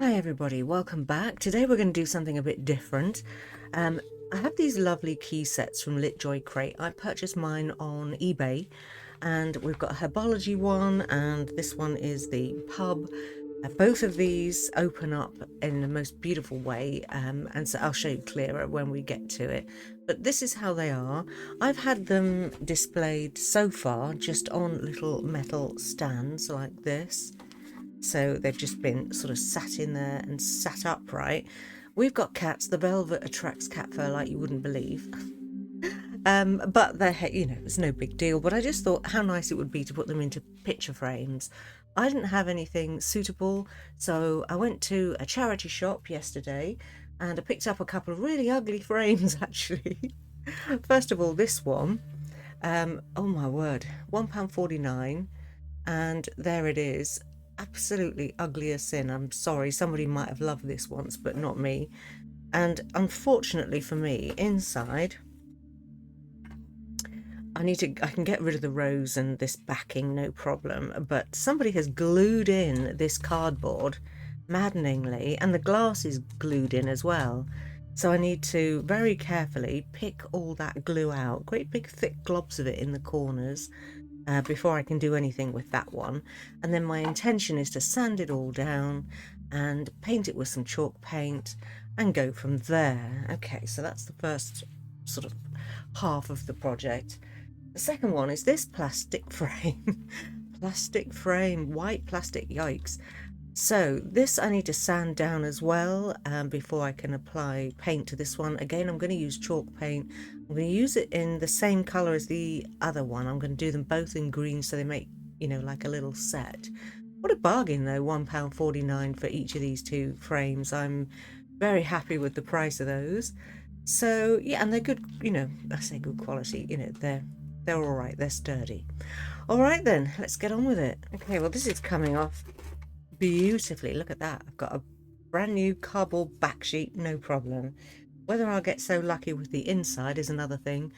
Hi everybody, welcome back. Today we're going to do something a bit different. I have these lovely key sets from LitJoy Crate. I purchased mine on eBay, and we've got a herbology one, and this one is the pub. Both of these open up in the most beautiful way, and so I'll show you clearer when we get to it. But this is how they are. I've had them displayed so far just on little metal stands like this. So they've just been sort of sat in there and sat upright. We've got cats. The velvet attracts cat fur like you wouldn't believe. But they're, it's no big deal. But I just thought how nice it would be to put them into picture frames. I didn't have anything suitable, so I went to a charity shop yesterday and I picked up a couple of really ugly frames actually. First of all, this one. Oh my word, £1.49, and there it is. Absolutely ugly as sin. I'm sorry, somebody might have loved this once, but not me. And unfortunately for me, inside, I can get rid of the rose and this backing, no problem, but somebody has glued in this cardboard maddeningly, and the glass is glued in as well. So I need to very carefully pick all that glue out, great big thick globs of it in the corners, before I can do anything with that one. And then my intention is to sand it all down and paint it with some chalk paint and go from there. Okay, so that's the first sort of half of the project. The second one is this plastic frame. Plastic frame, white plastic, yikes. So this I need to sand down as well before I can apply paint to this one. Again, I'm going to use chalk paint. I'm going to use it in the same colour as the other one. I'm going to do them both in green so they make, like a little set. What a bargain though, £1.49 for each of these two frames. I'm very happy with the price of those. So yeah, and they're good, I say good quality, they're all right, they're sturdy. All right then, let's get on with it. Okay, well this is coming off beautifully. Look at that. I've got a brand new cardboard back sheet, no problem. Whether I'll get so lucky with the inside is another thing.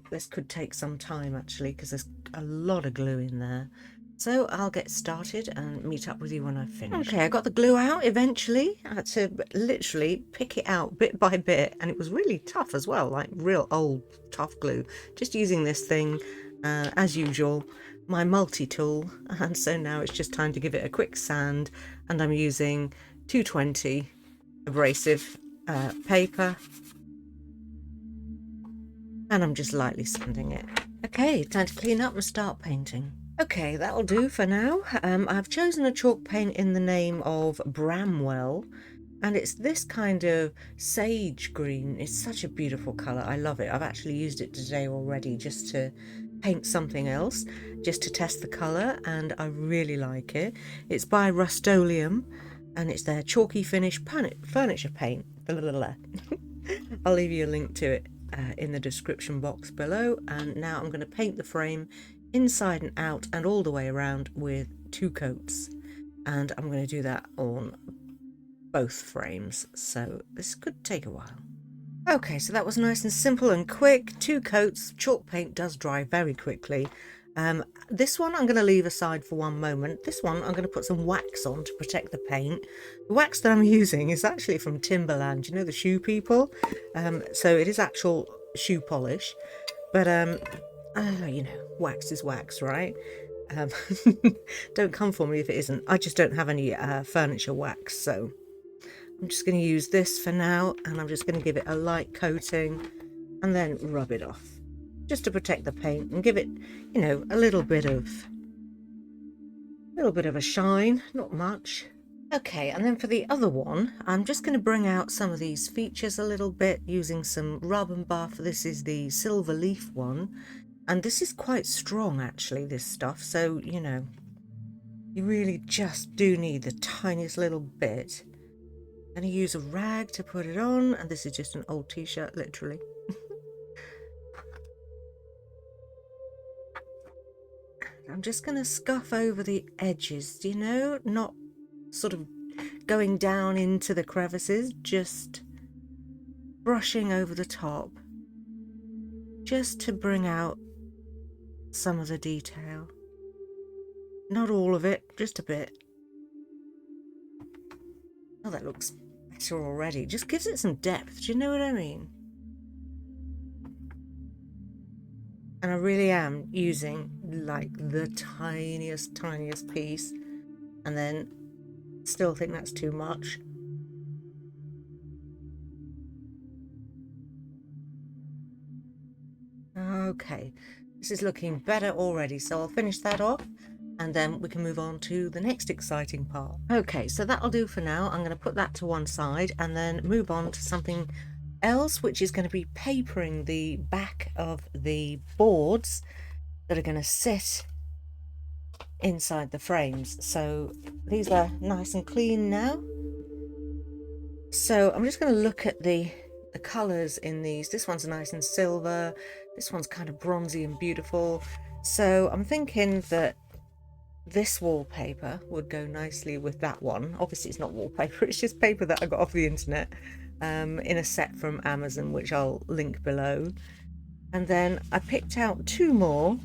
This could take some time actually, because there's a lot of glue in there. So I'll get started and meet up with you when I've finished. Okay, I got the glue out eventually. I had to literally pick it out bit by bit, and it was really tough as well, like real old tough glue. Just using this thing as usual, my multi-tool, and so now it's just time to give it a quick sand, and I'm using 220 abrasive paper, and I'm just lightly sanding it. Okay, time to clean up and start painting. Okay, that'll do for now. I've chosen a chalk paint in the name of Bramwell, and it's this kind of sage green. It's such a beautiful colour. I love it. I've actually used it today already just to paint something else, just to test the colour, and I really like it. It's by Rust-Oleum, and it's their chalky finish furniture paint. I'll leave you a link to it in the description box below. And now I'm going to paint the frame inside and out and all the way around with 2 coats, and I'm going to do that on both frames, so this could take a while. Okay, so that was nice and simple and quick. 2 coats. Chalk paint does dry very quickly. This one I'm going to leave aside for one moment. This one I'm going to put some wax on to protect the paint. The wax that I'm using is actually from Timberland, the shoe people. So it is actual shoe polish, but wax is wax, right? Don't come for me if it isn't. I just don't have any furniture wax, so I'm just going to use this for now, and I'm just going to give it a light coating and then rub it off, just to protect the paint and give it, a little bit of a shine, not much. Okay, and then for the other one, I'm just going to bring out some of these features a little bit using some rub and buff. This is the silver leaf one, and this is quite strong actually, this stuff, so you really just do need the tiniest little bit. I'm going to use a rag to put it on, and this is just an old t-shirt, literally. I'm just going to scuff over the edges, not sort of going down into the crevices, just brushing over the top, just to bring out some of the detail. Not all of it, just a bit. Oh, that looks better already. Just gives it some depth. Do you know what I mean? And I really am using like the tiniest piece, and then still think that's too much. Okay, this is looking better already, so I'll finish that off and then we can move on to the next exciting part. Okay, so that'll do for now. I'm going to put that to one side and then move on to something else, which is going to be papering the back of the boards that are going to sit inside the frames. So these are nice and clean now. So I'm just going to look at the colors in these. This one's nice and silver. This one's kind of bronzy and beautiful. So I'm thinking that this wallpaper would go nicely with that one. Obviously it's not wallpaper, it's just paper that I got off the internet in a set from Amazon, which I'll link below. And then I picked out two more.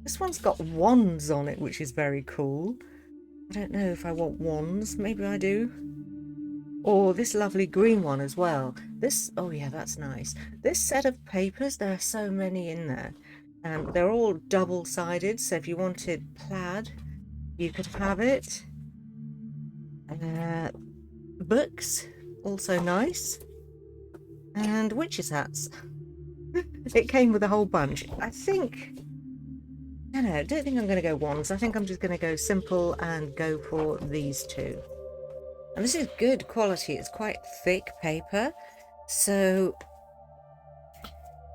This one's got wands on it, which is very cool. I don't know if I want wands, maybe I do. Or this lovely green one as well. This, oh yeah, that's nice. This set of papers, there are so many in there. They're all double-sided, so if you wanted plaid, you could have it. Books, also nice. And witches' hats. It came with a whole bunch. I think, I don't think I'm going to go wands. I think I'm just going to go simple and go for these two. And this is good quality. It's quite thick paper. So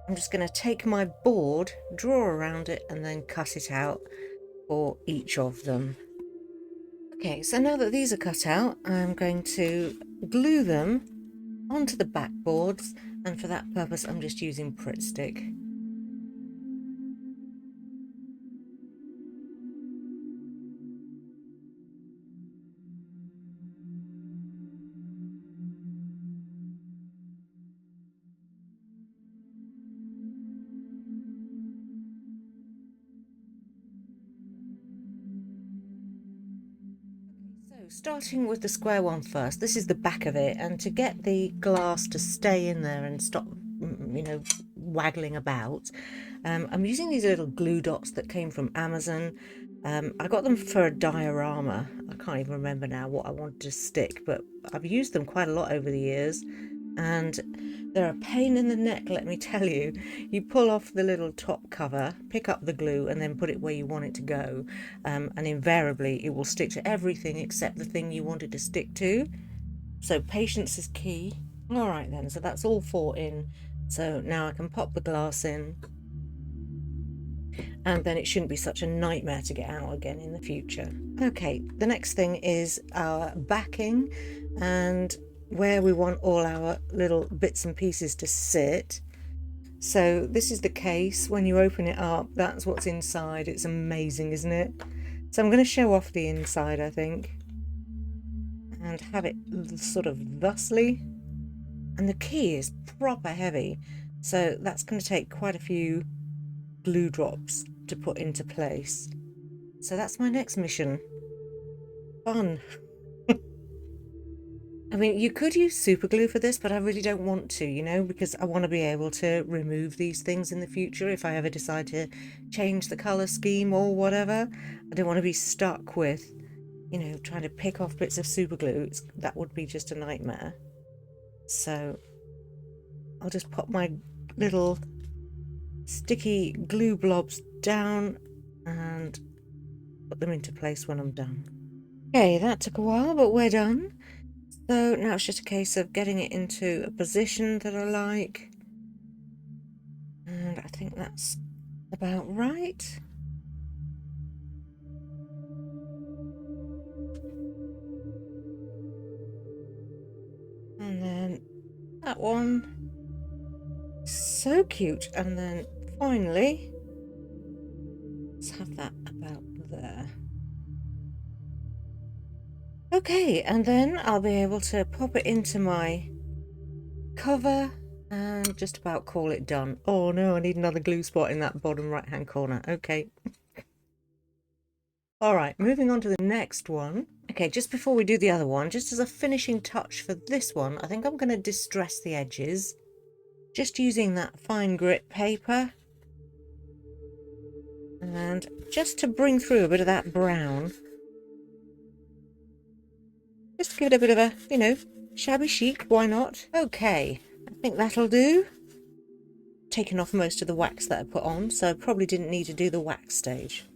I'm just going to take my board, draw around it, and then cut it out for each of them. Okay, so now that these are cut out, I'm going to glue them onto the backboards, and for that purpose I'm just using Pritt Stick. Starting with the square one first, this is the back of it, and to get the glass to stay in there and stop, you know, waggling about, I'm using these little glue dots that came from Amazon. I got them for a diorama. I can't even remember now what I wanted to stick, but I've used them quite a lot over the years, and they're a pain in the neck, let me tell you. You pull off the little top cover, pick up the glue, and then put it where you want it to go, and invariably it will stick to everything except the thing you want it to stick to. So patience is key. All right then, so that's all four in. So now I can pop the glass in, and then it shouldn't be such a nightmare to get out again in the future. Okay, the next thing is our backing and where we want all our little bits and pieces to sit. So this is the case. When you open it up, that's what's inside. It's amazing, isn't it? So I'm going to show off the inside, I think, and have it sort of thusly. And the key is proper heavy, so that's going to take quite a few glue drops to put into place. So that's my next mission. Fun. I mean, you could use super glue for this, but I really don't want to, you know, because I want to be able to remove these things in the future if I ever decide to change the colour scheme or whatever. I don't want to be stuck with, you know, trying to pick off bits of super glue. That would be just a nightmare. So I'll just pop my little sticky glue blobs down and put them into place when I'm done. Okay, that took a while, but we're done. So now it's just a case of getting it into a position that I like. And I think that's about right. And then that one. So cute. And then finally, let's have that about there. Okay, and then I'll be able to pop it into my cover and just about call it done. Oh no, I need another glue spot in that bottom right hand corner. Okay. All right, moving on to the next one. Okay, just before we do the other one, just as a finishing touch for this one, I think I'm going to distress the edges. Just using that fine grit paper. And just to bring through a bit of that brown. Just to give it a bit of a, you know, shabby chic, why not? Okay, I think that'll do. Taken off most of the wax that I put on, so I probably didn't need to do the wax stage.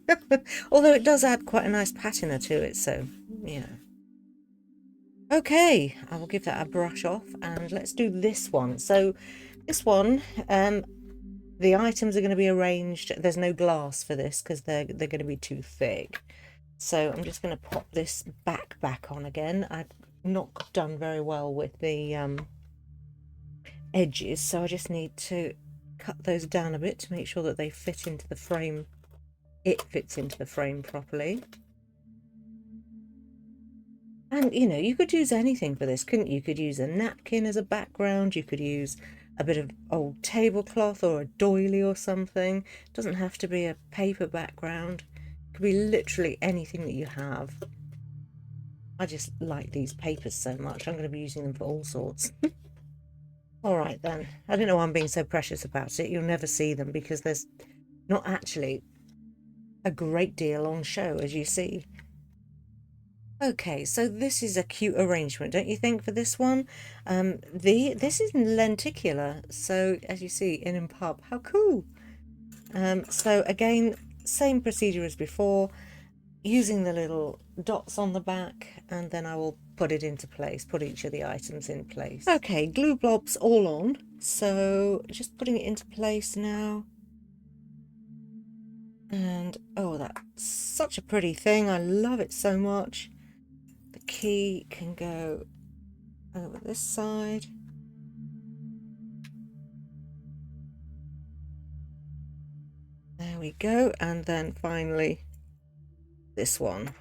Although it does add quite a nice patina to it, so, you know. Okay, I will give that a brush off, and let's do this one. So this one, the items are going to be arranged. There's no glass for this because they're going to be too thick. So I'm just going to pop this back on again. I've not done very well with the edges, so I just need to cut those down a bit to make sure that they fit into the frame. It fits into the frame properly. And you know, you could use anything for this, couldn't you? You could use a napkin as a background, you could use a bit of old tablecloth or a doily or something. It doesn't have to be a paper background. It could be literally anything that you have. I just like these papers so much. I'm going to be using them for all sorts. All right then. I don't know why I'm being so precious about it. You'll never see them because there's not actually a great deal on show, as you see. Okay, so this is a cute arrangement, don't you think, for this one? This is lenticular, so as you see in pub, how cool! So again, same procedure as before, using the little dots on the back, and then I will put it into place, put each of the items in place. Okay, glue blobs all on, so just putting it into place now. And oh, that's such a pretty thing. I love it so much. The key can go over this side. There we go. And then finally this one.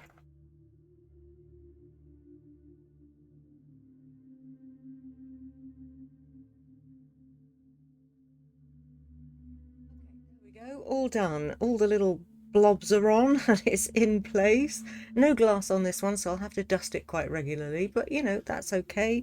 Go, all done. All the little blobs are on and it's in place. No glass on this one, so I'll have to dust it quite regularly, but you know, that's okay.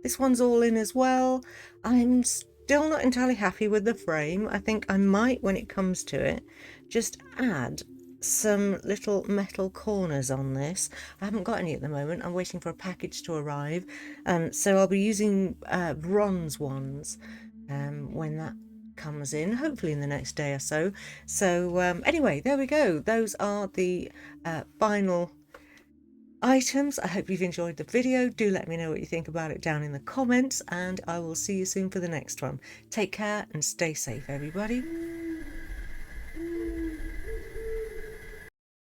This one's all in as well. I'm still not entirely happy with the frame. I think I might, when it comes to it, just add some little metal corners on this. I haven't got any at the moment. I'm waiting for a package to arrive, so I'll be using bronze ones when that comes in, hopefully in the next day or so. So anyway, there we go. Those are the final items. I hope you've enjoyed the video. Do let me know what you think about it down in the comments, and I will see you soon for the next one. Take care and stay safe, everybody.